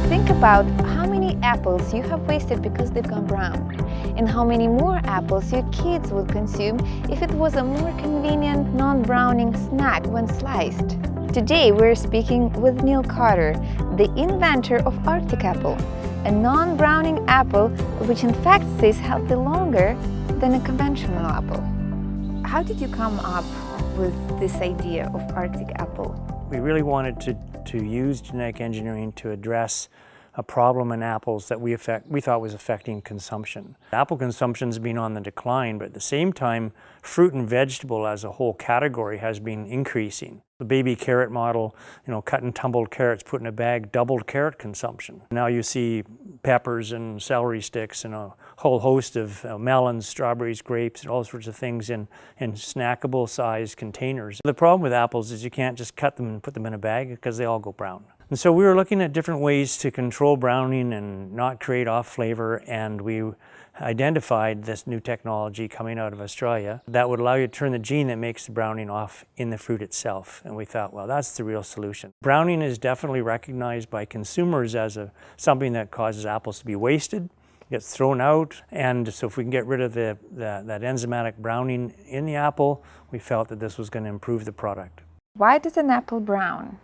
Think about how many apples you have wasted because they've gone brown, and how many more apples your kids would consume if it was a more convenient, non-browning snack when sliced. Today we're speaking with Neal Carter, the inventor of Arctic Apple, a non-browning apple which in fact stays healthy longer than a conventional apple. How did you come up with this idea of Arctic Apple? We really wanted to use genetic engineering to address a problem in apples that we thought was affecting consumption. Apple consumption has been on the decline, but at the same time, fruit and vegetable as a whole category has been increasing. The baby carrot model, cut and tumbled carrots put in a bag, doubled carrot consumption. Now you see peppers and celery sticks and a whole host of melons, strawberries, grapes, and all sorts of things in snackable sized containers. The problem with apples is you can't just cut them and put them in a bag because they all go brown. And so we were looking at different ways to control browning and not create off flavor, and we identified this new technology coming out of Australia that would allow you to turn the gene that makes the browning off in the fruit itself. And we thought, well, that's the real solution. Browning is definitely recognized by consumers as something that causes apples to be wasted, gets thrown out, and so if we can get rid of that enzymatic browning in the apple, we felt that this was going to improve the product. Why does an apple brown?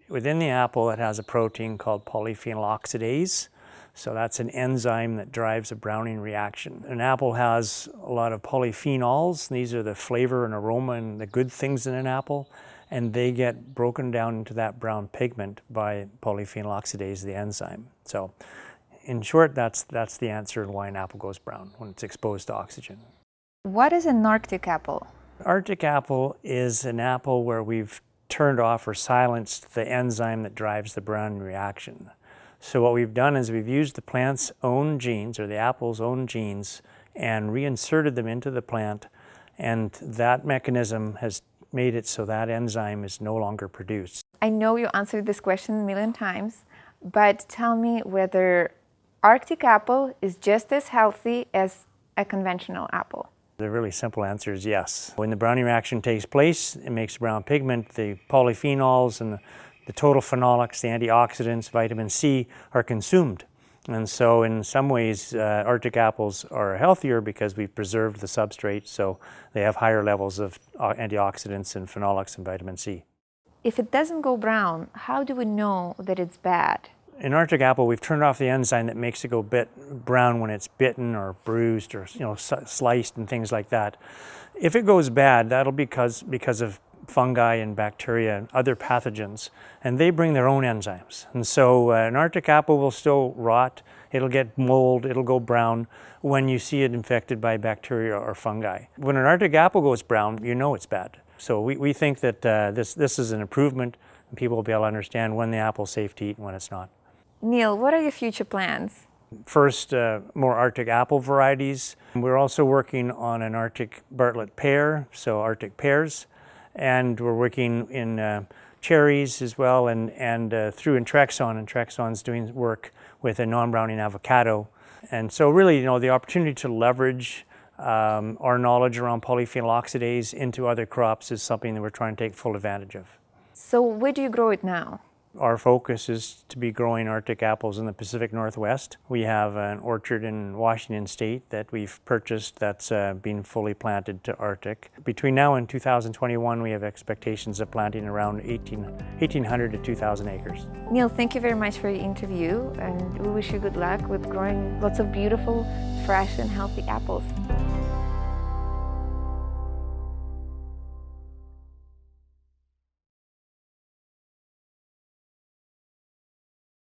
Within the apple, it has a protein called polyphenol oxidase. So that's an enzyme that drives a browning reaction. An apple has a lot of polyphenols. These are the flavor and aroma and the good things in an apple. And they get broken down into that brown pigment by polyphenol oxidase, the enzyme. So in short, that's the answer to why an apple goes brown when it's exposed to oxygen. What is an Arctic apple? Arctic apple is an apple where we've turned off or silenced the enzyme that drives the browning reaction. So what we've done is we've used the plant's own genes, or the apple's own genes, and reinserted them into the plant, and that mechanism has made it so that enzyme is no longer produced. I know you answered this question a million times, but tell me whether Arctic apple is just as healthy as a conventional apple. The really simple answer is yes. When the browning reaction takes place, it makes brown pigment. The polyphenols and the total phenolics, the antioxidants, vitamin C are consumed. And so in some ways, Arctic apples are healthier because we've preserved the substrate, so they have higher levels of antioxidants and phenolics and vitamin C. If it doesn't go brown, how do we know that it's bad? In Arctic apple, we've turned off the enzyme that makes it go brown when it's bitten or bruised or sliced and things like that. If it goes bad, that'll be because of fungi and bacteria and other pathogens, and they bring their own enzymes. And so an Arctic apple will still rot, it'll get mold, it'll go brown when you see it infected by bacteria or fungi. When an Arctic apple goes brown, you know it's bad. So we think that this is an improvement, and people will be able to understand when the apple's safe to eat and when it's not. Neal, what are your future plans? First, more Arctic apple varieties. We're also working on an Arctic Bartlett pear, so Arctic pears. And we're working in cherries as well, and through Intrexon. Intrexon's doing work with a non-browning avocado. And so really, the opportunity to leverage our knowledge around polyphenol oxidase into other crops is something that we're trying to take full advantage of. So where do you grow it now? Our focus is to be growing Arctic apples in the Pacific Northwest. We have an orchard in Washington State that we've purchased that's been fully planted to Arctic. Between now and 2021, we have expectations of planting around 1,800 to 2,000 acres. Neal, thank you very much for your interview, and we wish you good luck with growing lots of beautiful, fresh and healthy apples.